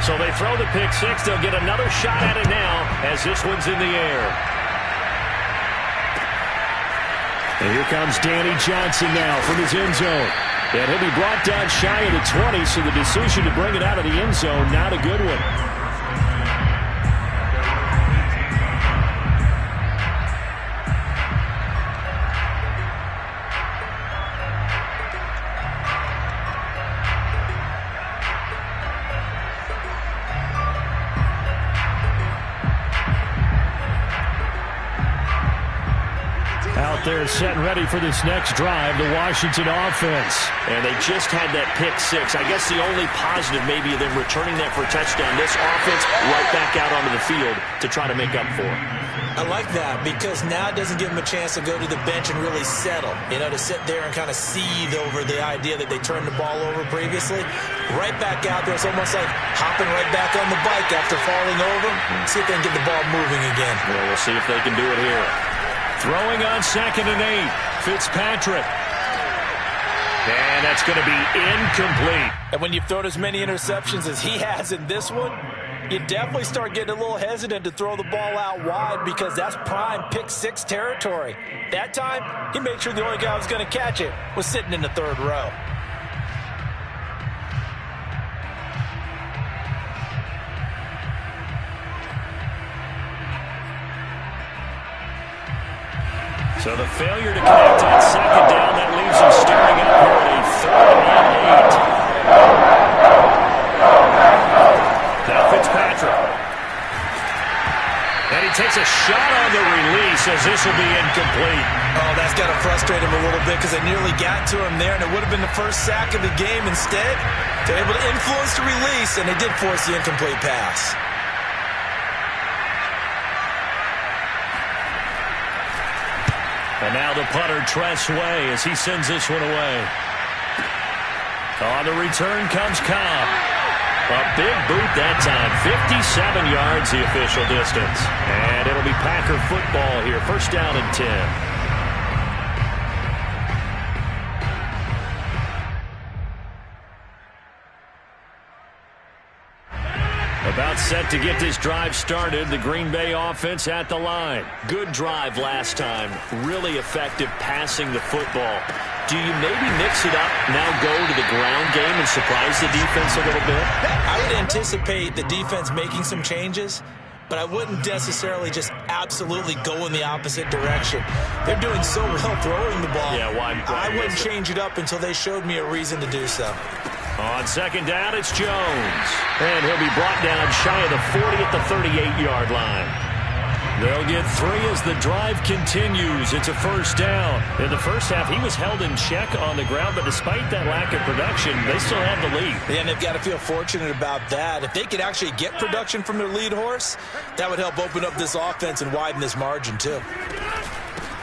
So they throw the pick six. They'll get another shot at it now as this one's in the air. And here comes Danny Johnson now from his end zone. And he'll be brought down shy of the 20, so the decision to bring it out of the end zone, not a good one. They're set and ready for this next drive, the Washington offense. And they just had that pick six. I guess the only positive maybe of them returning that for a touchdown. This offense right back out onto the field to try to make up for it. I like that because now it doesn't give them a chance to go to the bench and really settle. You know, to sit there and kind of seethe over the idea that they turned the ball over previously. Right back out there. It's almost like hopping right back on the bike after falling over. See if they can get the ball moving again. Well, we'll see if they can do it here. Throwing on 2nd and 8, Fitzpatrick. And that's going to be incomplete. And when you've thrown as many interceptions as he has in this one, you definitely start getting a little hesitant to throw the ball out wide because that's prime pick six territory. That time, he made sure the only guy who was going to catch it was sitting in the third row. So the failure to connect on 2nd down, that leaves him staring up here at a 3rd and 8. Now Fitzpatrick. And he takes a shot on the release as this will be incomplete. Oh, that's got to frustrate him a little bit because they nearly got to him there, and it would have been the first sack of the game. Instead, they're able to influence the release, and they did force the incomplete pass. And now the punter, Tress Way, as he sends this one away. On the return comes Cobb. A big boot that time. 57 yards the official distance. And it'll be Packer football here. 1st down and 10. About set to get this drive started. The Green Bay offense at the line. Good drive last time. Really effective passing the football. Do you maybe mix it up, now go to the ground game and surprise the defense a little bit? I would anticipate the defense making some changes, but I wouldn't necessarily just absolutely go in the opposite direction. They're doing so well throwing the ball. Yeah, why I wouldn't change it up until they showed me a reason to do so. On 2nd down, it's Jones. And he'll be brought down shy of the 40 at the 38-yard line. They'll get 3 as the drive continues. It's a 1st down. In the first half, he was held in check on the ground, but despite that lack of production, they still have the lead. Yeah, and they've got to feel fortunate about that. If they could actually get production from their lead horse, that would help open up this offense and widen this margin, too.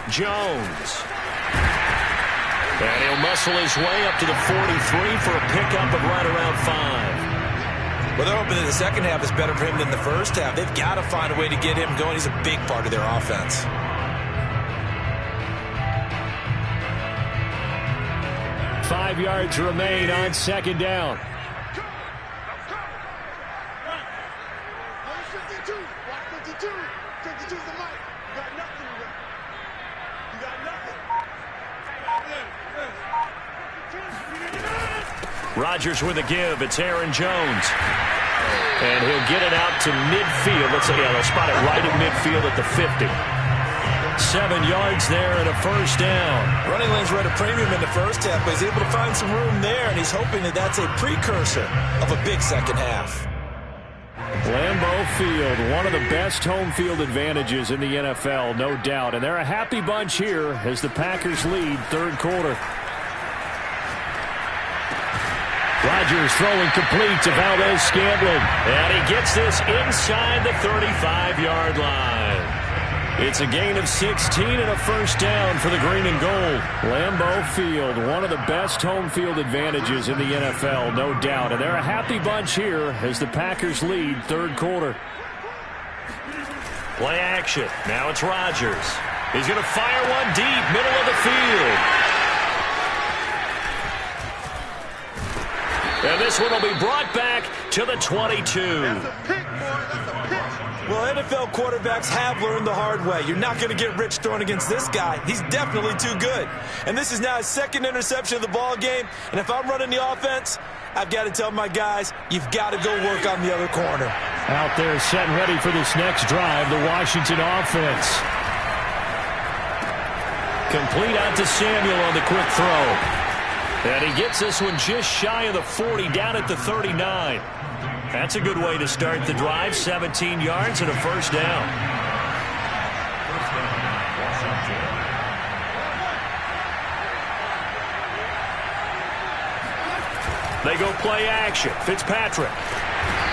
Jones. And he'll muscle his way up to the 43 for a pickup of right around 5. Well, they're hoping that the second half is better for him than the first half. They've got to find a way to get him going. He's a big part of their offense. Five yards remain on 2nd down. Rodgers with a give. It's Aaron Jones. And he'll get it out to midfield. Let's say, yeah, they'll spot it right at midfield at the 50. 7 yards there and a 1st down. Running lanes were at a premium in the first half, but he's able to find some room there, and he's hoping that that's a precursor of a big second half. Lambeau Field, one of the best home field advantages in the NFL, no doubt. And they're a happy bunch here as the Packers lead 3rd quarter. Rodgers throwing complete to Valdez-Scantling. And he gets this inside the 35-yard line. It's a gain of 16 and a 1st down for the green and gold. Lambeau Field, one of the best home field advantages in the NFL, no doubt. And they're a happy bunch here as the Packers lead 3rd quarter. Play action. Now it's Rodgers. He's going to fire one deep, middle of the field. And this one will be brought back to the 22. Well, NFL quarterbacks have learned the hard way. You're not going to get rich throwing against this guy. He's definitely too good. And this is now his second interception of the ball game. And if I'm running the offense, I've got to tell my guys, you've got to go work on the other corner. Out there set and ready for this next drive, the Washington offense. Complete out to Samuel on the quick throw. And he gets this one just shy of the 40, down at the 39. That's a good way to start the drive. 17 yards and a first down. They go play action. Fitzpatrick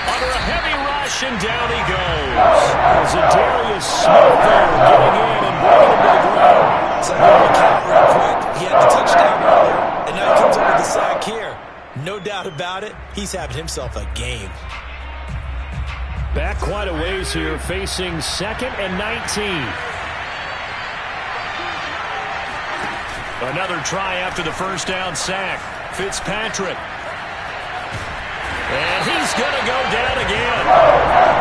under a heavy rush, and down he goes. Zadarius Smith there getting in and bringing him to the ground. So I the count real quick. He had the touchdown earlier, and now he comes up with the sack here. No doubt about it, he's having himself a game. Back quite a ways here, facing 2nd and 19. Another try after the first down sack. Fitzpatrick. And he's going to go down again.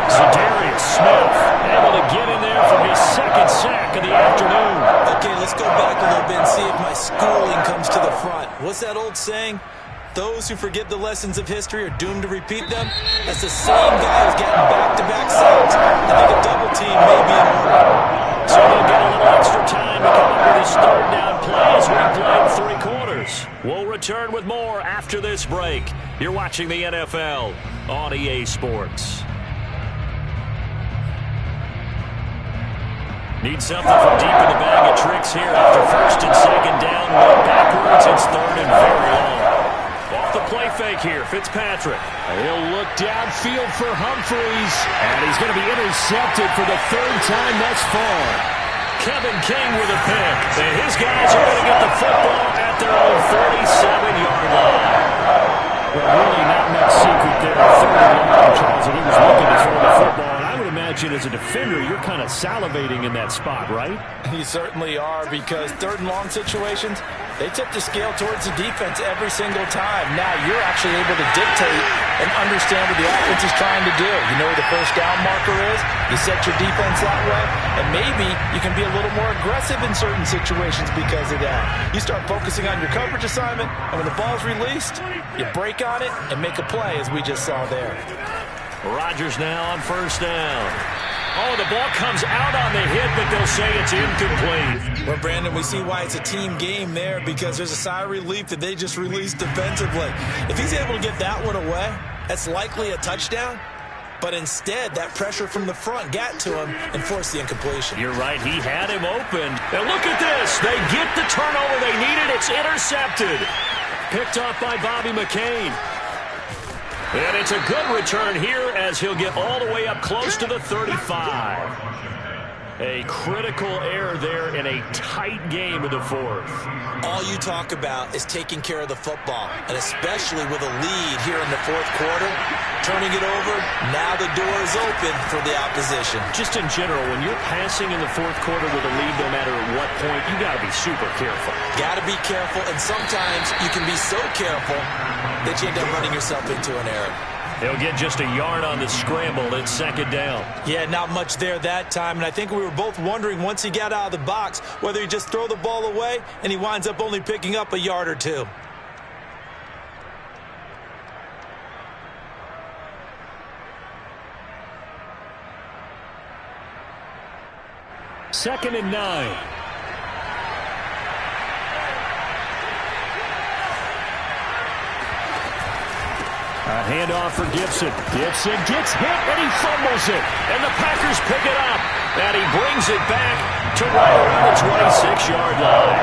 Zadarius Smith able to get in there for his second sack of the afternoon. Okay, let's go back a little bit and see if my schooling comes to the front. What's that old saying? Those who forget the lessons of history are doomed to repeat them. That's the same guy who's getting back-to-back sacks. I think a double team may be in order. So he'll get a little extra time to come up with his third down play as we play 3 quarters. We'll return with more after this break. You're watching the NFL on EA Sports. Need something from deep in the bag of tricks here after 1st and 2nd down. Went backwards. It's 3rd and very long. Off the play fake here, Fitzpatrick. He'll look downfield for Humphreys, and he's going to be intercepted for the 3rd time thus far. Kevin King with a pick, and his guys are going to get the football at their own 37-yard line. Well, really not much secret there. 3rd and long, Charles, and he was looking to throw the football. And I would imagine as a defender, you're kind of salivating in that spot, right? You certainly are, because 3rd and long situations, they tip the scale towards the defense every single time. Now you're actually able to dictate and understand what the offense is trying to do. You know where the first down marker is. You set your defense that way, and maybe you can be a little more aggressive in certain situations because of that. You start focusing on your coverage assignment, and when the ball's released, you break on it and make a play, as we just saw there. Rodgers now on 1st down. Oh, the ball comes out on the hit, but they'll say it's incomplete. Well, Brandon, we see why it's a team game there, because there's a sigh of relief that they just released defensively. If he's able to get that one away, that's likely a touchdown. But instead, that pressure from the front got to him and forced the incompletion. You're right. He had him open. And look at this. They get the turnover they needed. It's intercepted. Picked off by Bobby McCain. And it's a good return here as he'll get all the way up close to the 35. A critical error there in a tight game in the 4th. All you talk about is taking care of the football, and especially with a lead here in the 4th quarter, turning it over, now the door is open for the opposition. Just in general, when you're passing in the 4th quarter with a lead, no matter at what point, you got to be super careful. Got to be careful, and sometimes you can be so careful that you end up running yourself into an error. He'll get just a yard on the scramble. It's 2nd down. Yeah, not much there that time, and I think we were both wondering once he got out of the box whether he just throw the ball away, and he winds up only picking up a yard or 2. Second and 9. A handoff for Gibson. Gibson gets hit, and he fumbles it. And the Packers pick it up. And he brings it back to right around the 26-yard line.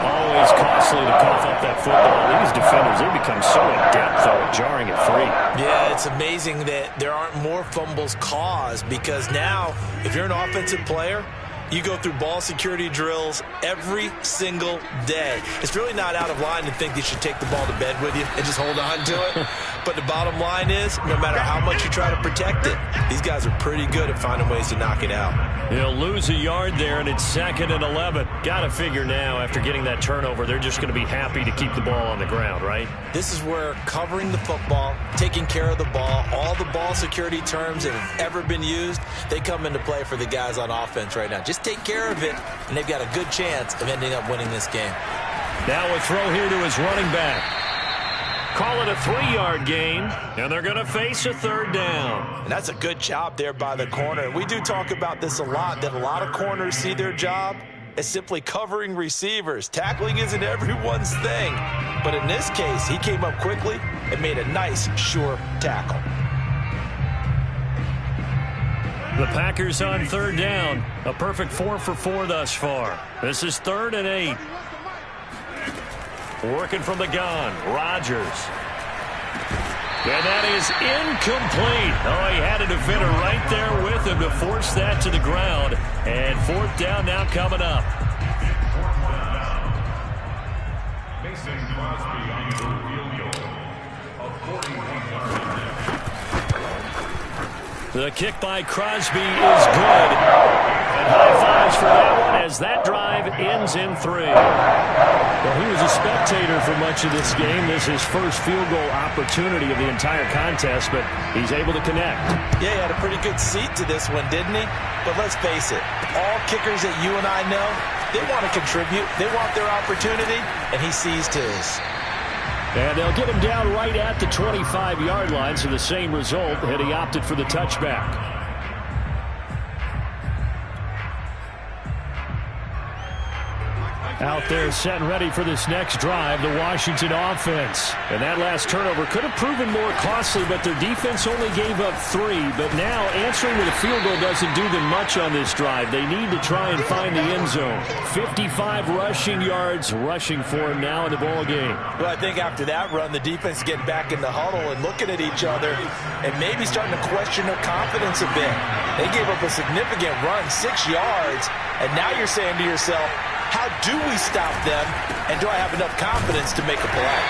Always costly to cough up that football. These defenders, they become so adept, though, at jarring it free. Yeah, it's amazing that there aren't more fumbles caused, because now, if you're an offensive player, you go through ball security drills every single day. It's really not out of line to think you should take the ball to bed with you and just hold on to it. But the bottom line is, no matter how much you try to protect it, these guys are pretty good at finding ways to knock it out. He'll lose a yard there, and it's 2nd and 11. Got to figure now, after getting that turnover, they're just going to be happy to keep the ball on the ground, right? This is where covering the football, taking care of the ball, all the ball security terms that have ever been used, they come into play for the guys on offense right now. Just take care of it, and they've got a good chance of ending up winning this game. Now a throw here to his running back. Call it a 3-yard gain, and they're going to face a 3rd down. And that's a good job there by the corner. We do talk about this a lot, that a lot of corners see their job as simply covering receivers. Tackling isn't everyone's thing. But in this case, he came up quickly and made a nice, sure tackle. The Packers on 3rd down. A perfect 4 for 4 thus far. This is 3rd and 8. Working from the gun, Rodgers. And that is incomplete. Oh, he had a defender right there with him to force that to the ground. And 4th down now coming up. Mason Crosby on the field goal of 41 yards. The kick by Crosby is good. And high fives for that one as that drive ends in 3. Well, he was a spectator for much of this game. This is his first field goal opportunity of the entire contest, but he's able to connect. Yeah, he had a pretty good seat to this one, didn't he? But let's face it, all kickers that you and I know, they want to contribute. They want their opportunity, and he seized his. And they'll get him down right at the 25-yard line, so the same result, and he opted for the touchback. Out there set and ready for this next drive, the Washington offense. And that last turnover could have proven more costly, but their defense only gave up 3. But now answering with a field goal doesn't do them much on this drive. They need to try and find the end zone. 55 rushing yards rushing for him now in the ball game. Well, I think after that run, the defense is getting back in the huddle and looking at each other and maybe starting to question their confidence a bit. They gave up a significant run, 6 yards, and now you're saying to yourself, how do we stop them, and do I have enough confidence to make a play?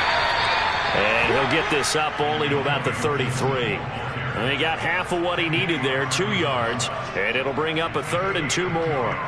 And he'll get this up only to about the 33. And he got half of what he needed there, 2 yards, and it'll bring up a 3rd and 2 more.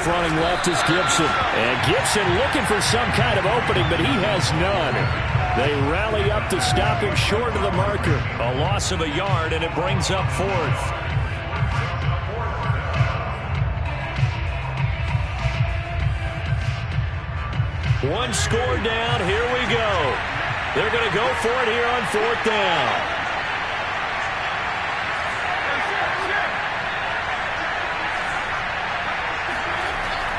Running left is Gibson. And Gibson looking for some kind of opening, but he has none. They rally up to stop him short of the marker. A loss of a yard, and it brings up 4th. One score down. Here we go. They're going to go for it here on 4th down.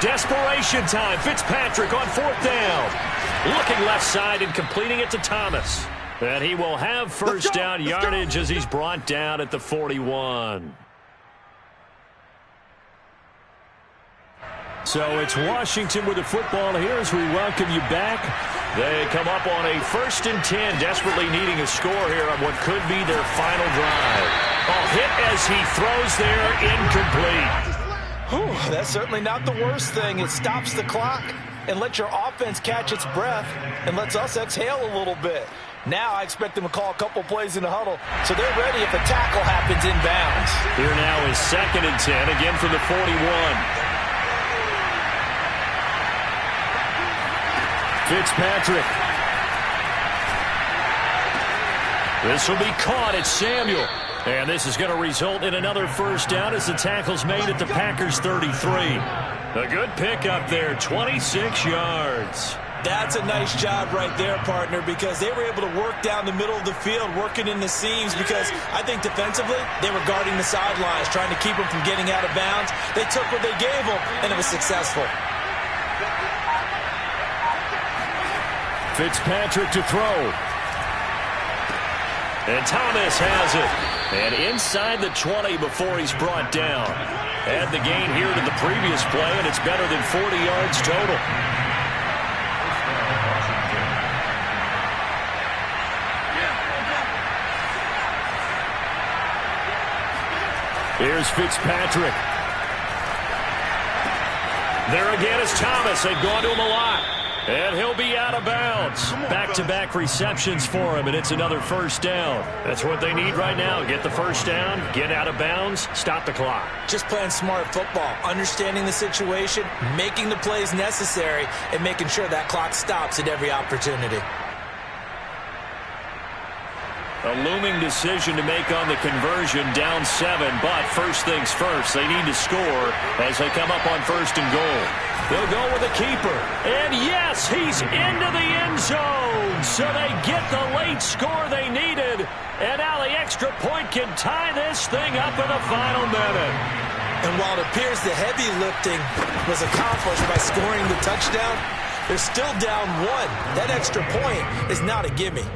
Desperation time. Fitzpatrick on 4th down. Looking left side and completing it to Thomas. And he will have first down yardage as he's brought down at the 41. So it's Washington with the football here as we welcome you back. They come up on a 1st and 10, desperately needing a score here on what could be their final drive. Oh, hit as he throws there, incomplete. Whew, that's certainly not the worst thing. It stops the clock and lets your offense catch its breath and lets us exhale a little bit. Now I expect them to call a couple plays in the huddle, so they're ready if a tackle happens inbounds. Here now is 2nd and 10, again from the 41. Fitzpatrick. This will be caught at Samuel. And this is going to result in another first down as the tackle's made at the Packers' 33. A good pickup there, 26 yards. That's a nice job right there, partner, because they were able to work down the middle of the field, working in the seams, because I think defensively they were guarding the sidelines, trying to keep them from getting out of bounds. They took what they gave them, and it was successful. Fitzpatrick to throw. And Thomas has it. And inside the 20 before he's brought down. Add the gain here to the previous play, and it's better than 40 yards total. Here's Fitzpatrick. There again is Thomas. They've gone to him a lot. And he'll be out of bounds. Back-to-back receptions for him, and it's another first down. That's what they need right now. Get the first down, get out of bounds, stop the clock. Just playing smart football, understanding the situation, making the plays necessary, and making sure that clock stops at every opportunity. A looming decision to make on the conversion, down 7, but first things first, they need to score as they come up on first and goal. They'll go with a keeper, and yes, he's into the end zone, so they get the late score they needed, and now the extra point can tie this thing up in the final minute. And while it appears the heavy lifting was accomplished by scoring the touchdown, they're still down 1. That extra point is not a gimme.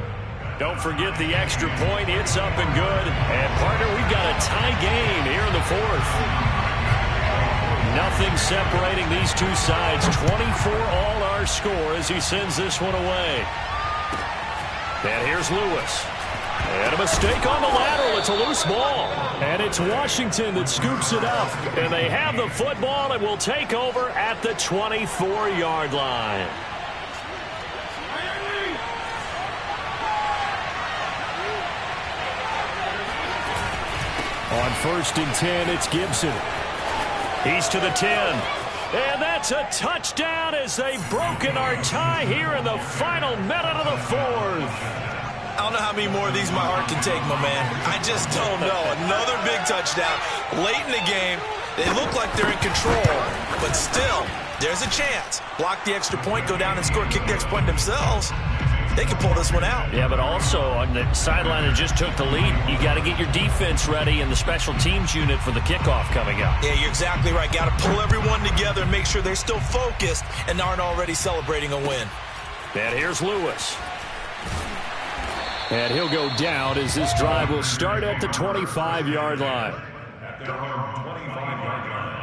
Don't forget the extra point. It's up and good. And, partner, we've got a tie game here in the fourth. Nothing separating these two sides. 24-all our score as he sends this one away. And here's Lewis. And a mistake on the lateral. It's a loose ball. And it's Washington that scoops it up. And they have the football and will take over at the 24-yard line. On first and 10, it's Gibson. He's to the 10. And that's a touchdown as they've broken our tie here in the final minute of the fourth. I don't know how many more of these my heart can take, my man. I just don't know. Another big touchdown. Late in the game, they look like they're in control, but still, there's a chance. Block the extra point, go down and score, kick the extra point themselves. They can pull this one out. Yeah, but also on the sideline that just took the lead, you got to get your defense ready and the special teams unit for the kickoff coming up. Yeah, you're exactly right. Got to pull everyone together and make sure they're still focused and aren't already celebrating a win. And here's Lewis. And he'll go down as this drive will start at the 25-yard line. At their own 25-yard line.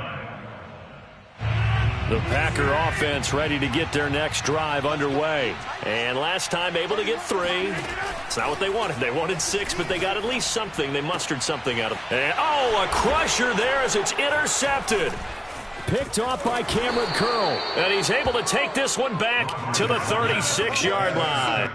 The Packer offense ready to get their next drive underway. And last time able to get 3. It's not what they wanted. They wanted 6, but they got at least something. They mustered something out of it. And, oh, a crusher there as it's intercepted. Picked off by Cameron Curl. And he's able to take this one back to the 36-yard line.